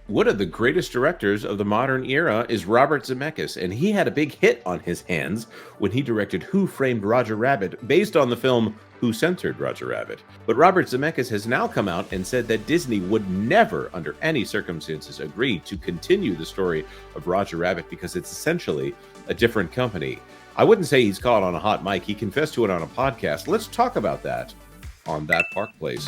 One of the greatest directors of the modern era is Robert Zemeckis, and he had a big hit on his hands when he directed Who Framed Roger Rabbit, based on the film Who Censored Roger Rabbit. But Robert Zemeckis has now come out and said that Disney would never, under any circumstances, agree to continue the story of Roger Rabbit because it's essentially a different company. I wouldn't say he's caught on a hot mic. He confessed to it on a podcast. Let's talk about that on That Park Place.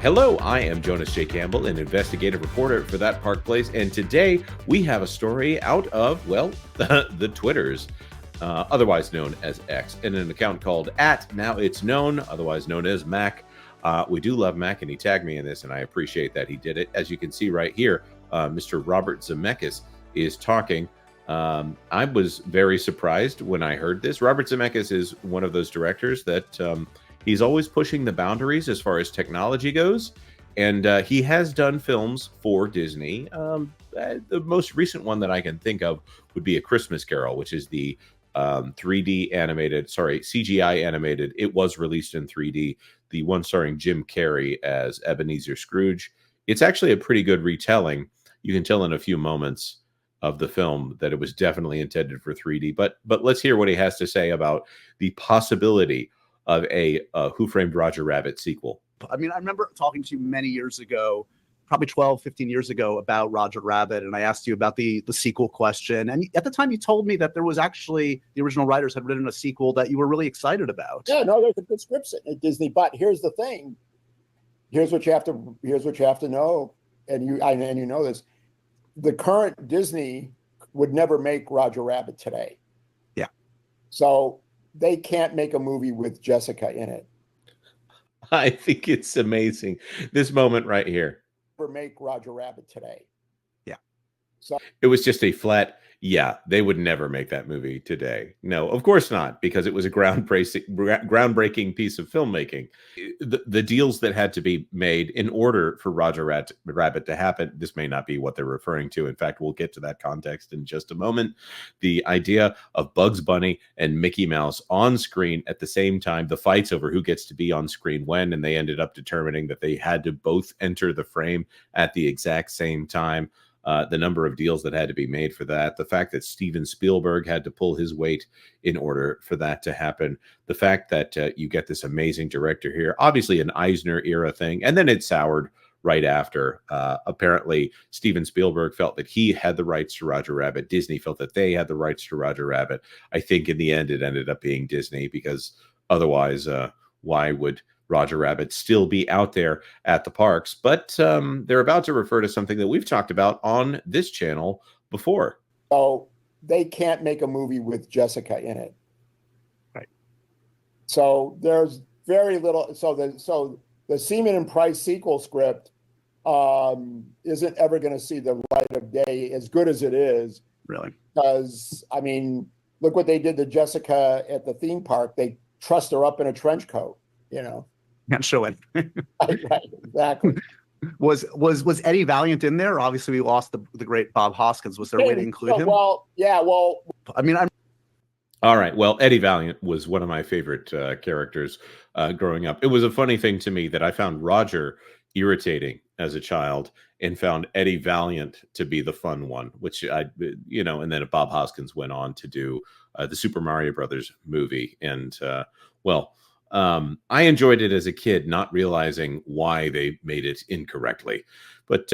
Hello, I am Jonas J. Campbell, an investigative reporter for That Park Place, and today we have a story out of, well, the Twitters, otherwise known as X, and an account called @NowIt'sKnown, otherwise known as Mac. We do love Mac, and he tagged me in this, and I appreciate that he did it. As you can see right here, Mr. Robert Zemeckis is talking. I was very surprised when I heard this. Robert Zemeckis is one of those directors that he's always pushing the boundaries as far as technology goes, and he has done films for Disney. The most recent one that I can think of would be A Christmas Carol, which is the 3D animated, CGI animated. It was released in 3D, the one starring Jim Carrey as Ebenezer Scrooge. It's actually a pretty good retelling. You can tell in a few moments of the film that it was definitely intended for 3D. But let's hear what he has to say about the possibility of a Who Framed Roger Rabbit sequel. I mean, I remember talking to you many years ago, probably 12, 15 years ago, about Roger Rabbit, and I asked you about the sequel question. And at the time, you told me that there was actually, the original writers had written a sequel that you were really excited about. Yeah, no, there's a good script sitting at Disney. But here's the thing. Here's what you have to know, and you know this. The current Disney would never make Roger Rabbit today. Yeah. So they can't make a movie with Jessica in it. I think it's amazing. This moment right here. Or make Roger Rabbit today. Yeah. So it was just a flat, yeah, they would never make that movie today. No, of course not, because it was a groundbreaking piece of filmmaking. The deals that had to be made in order for Roger Rabbit to happen, this may not be what they're referring to. In fact, we'll get to that context in just a moment. The idea of Bugs Bunny and Mickey Mouse on screen at the same time, the fights over who gets to be on screen when, and they ended up determining that they had to both enter the frame at the exact same time. The number of deals that had to be made for that, the fact that Steven Spielberg had to pull his weight in order for that to happen, the fact that you get this amazing director here, obviously an Eisner era thing, and then it soured right after. Apparently, Steven Spielberg felt that he had the rights to Roger Rabbit. Disney felt that they had the rights to Roger Rabbit. I think in the end, it ended up being Disney, because otherwise, why would Roger Rabbit still be out there at the parks? But they're about to refer to something that we've talked about on this channel before. So they can't make a movie with Jessica in it. Right. So there's very little. So the Seaman and Price sequel script isn't ever going to see the light of day, as good as it is. Really? Because, I mean, look what they did to Jessica at the theme park. They trussed her up in a trench coat, you know. Can't show it. Right, exactly. Was Eddie Valiant in there? Obviously, we lost the great Bob Hoskins. Was there a way to include him? Well, yeah. Well, I mean, all right. Well, Eddie Valiant was one of my favorite characters growing up. It was a funny thing to me that I found Roger irritating as a child and found Eddie Valiant to be the fun one, which and then Bob Hoskins went on to do the Super Mario Brothers movie. And I enjoyed it as a kid, not realizing why they made it incorrectly. But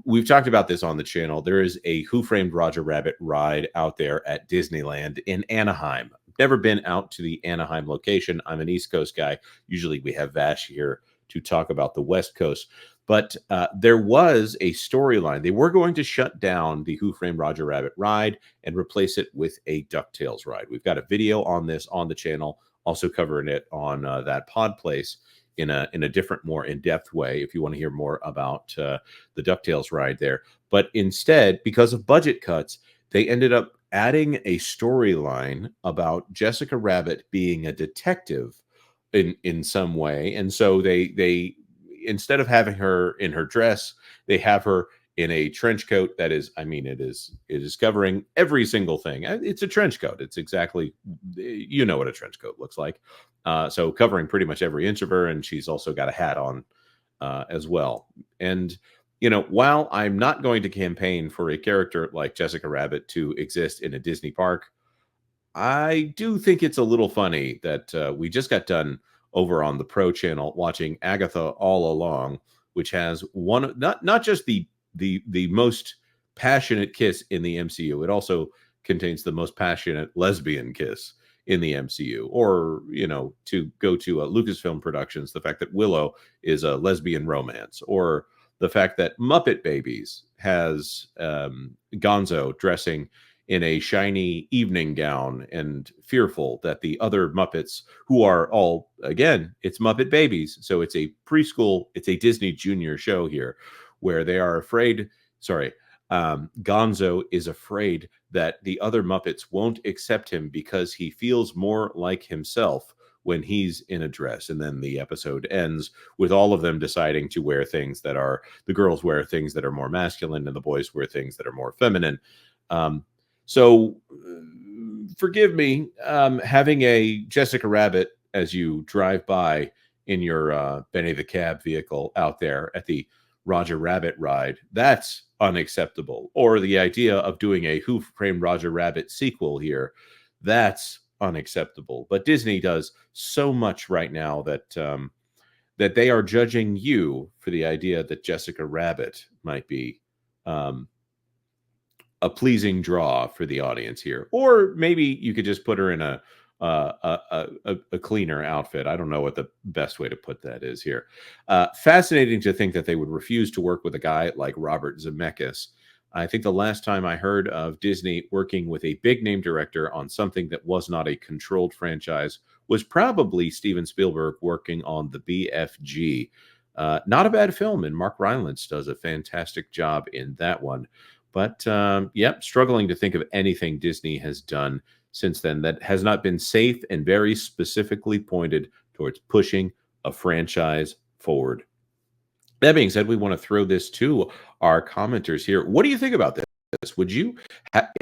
we've talked about this on the channel. There is a Who Framed Roger Rabbit ride out there at Disneyland in Anaheim. Never been out to the Anaheim location. I'm an East Coast guy. Usually we have Vash here to talk about the West Coast. But there was a storyline. They were going to shut down the Who Framed Roger Rabbit ride and replace it with a DuckTales ride. We've got a video on this on the channel, also covering it on That Pod Place in a different, more in-depth way, if you want to hear more about the DuckTales ride there. But instead, because of budget cuts, they ended up adding a storyline about Jessica Rabbit being a detective in some way. And so they instead of having her in her dress, they have her in a trench coat that is, I mean, it is covering every single thing. It's a trench coat. It's exactly, you know what a trench coat looks like. So covering pretty much every inch of her, and she's also got a hat on as well. And, while I'm not going to campaign for a character like Jessica Rabbit to exist in a Disney park, I do think it's a little funny that we just got done over on the Pro channel watching Agatha All Along, which has one not just the most passionate kiss in the MCU. It also contains the most passionate lesbian kiss in the MCU. Or, to go to Lucasfilm Productions, the fact that Willow is a lesbian romance, or the fact that Muppet Babies has Gonzo dressing in a shiny evening gown and fearful that the other Muppets, who are all, again, it's Muppet Babies, so it's a preschool, it's a Disney Junior show here, where they are afraid, Gonzo is afraid that the other Muppets won't accept him because he feels more like himself when he's in a dress. And then the episode ends with all of them deciding to wear things that are, the girls wear things that are more masculine and the boys wear things that are more feminine. So forgive me, having a Jessica Rabbit as you drive by in your Benny the Cab vehicle out there at the Roger Rabbit ride, that's unacceptable. Or the idea of doing a Who Framed Roger Rabbit sequel here, that's unacceptable. But Disney does so much right now that that they are judging you for the idea that Jessica Rabbit might be a pleasing draw for the audience here. Or maybe you could just put her in a cleaner outfit. I don't know what the best way to put that is here. Fascinating to think that they would refuse to work with a guy like Robert Zemeckis. I think the last time I heard of Disney working with a big name director on something that was not a controlled franchise was probably Steven Spielberg working on the BFG. Not a bad film, and Mark Rylance does a fantastic job in that one. But struggling to think of anything Disney has done since then that has not been safe and very specifically pointed towards pushing a franchise forward. That being said, we want to throw this to our commenters here. What do you think about this? Would you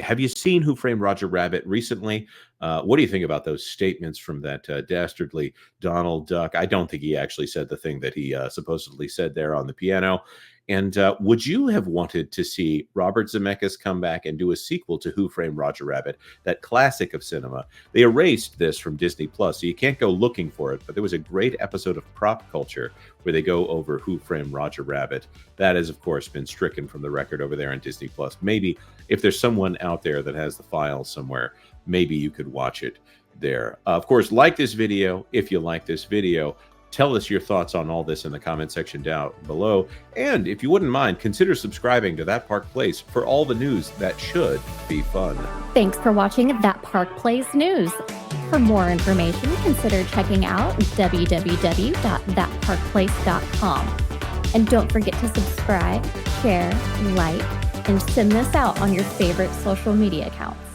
have you seen Who Framed Roger Rabbit recently? What do you think about those statements from that dastardly Donald Duck? I don't think he actually said the thing that he supposedly said there on the piano. And would you have wanted to see Robert Zemeckis come back and do a sequel to Who Framed Roger Rabbit, that classic of cinema? They erased this from Disney Plus, so you can't go looking for it. But there was a great episode of Prop Culture where they go over Who Framed Roger Rabbit. That has, of course, been stricken from the record over there on Disney Plus. Maybe if there's someone out there that has the file somewhere, maybe you could watch it there. Of course, like this video if you like this video. Tell us your thoughts on all this in the comment section down below. And if you wouldn't mind, consider subscribing to That Park Place for all the news that should be fun. Thanks for watching That Park Place News. For more information, consider checking out www.thatparkplace.com. And don't forget to subscribe, share, like, and send this out on your favorite social media accounts.